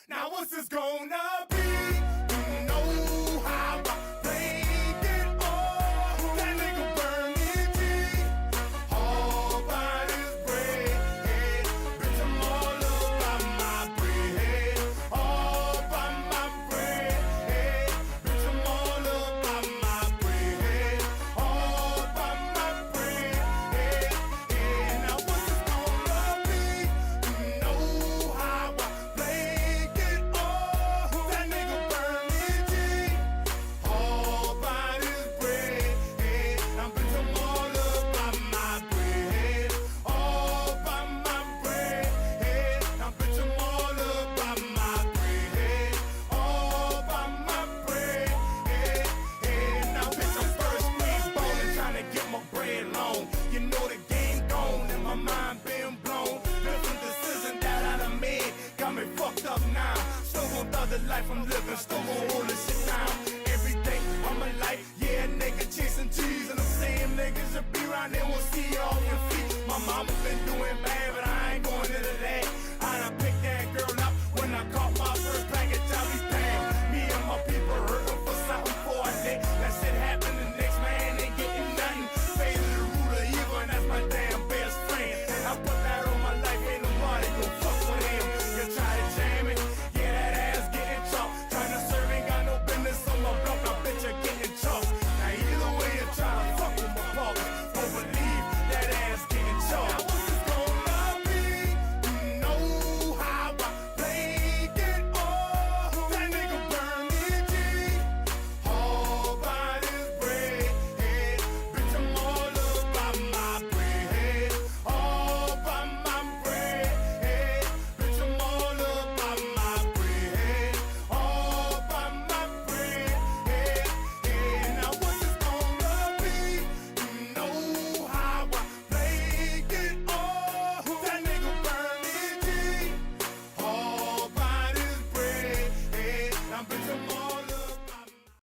Now what's this gonna be? You know how I played it all. That nigga burn it all by his bread. Bitch, I'm all about my bread. All by my bread. Bitch, I'm all about my bread. All by my bread. Now what's this gonna be? You know how I played it all. That nigga burn it all by his bread. Now bitch, I'm all about my bread. All by my bread. Now bitch, I'm all about my bread. All by my bread. Now bitch, I'm first thing ballin', tryna get my bread long. You know the game gone and my mind been blown. Different decisions that I done made got me fucked up now. Still gon' thug the life I'm living, still gon' hold this shit down. Every day of my life, yeah, nigga chasing cheese. And the same niggas that be around there will see you off your feet. My mama been doing bad, but I ain't going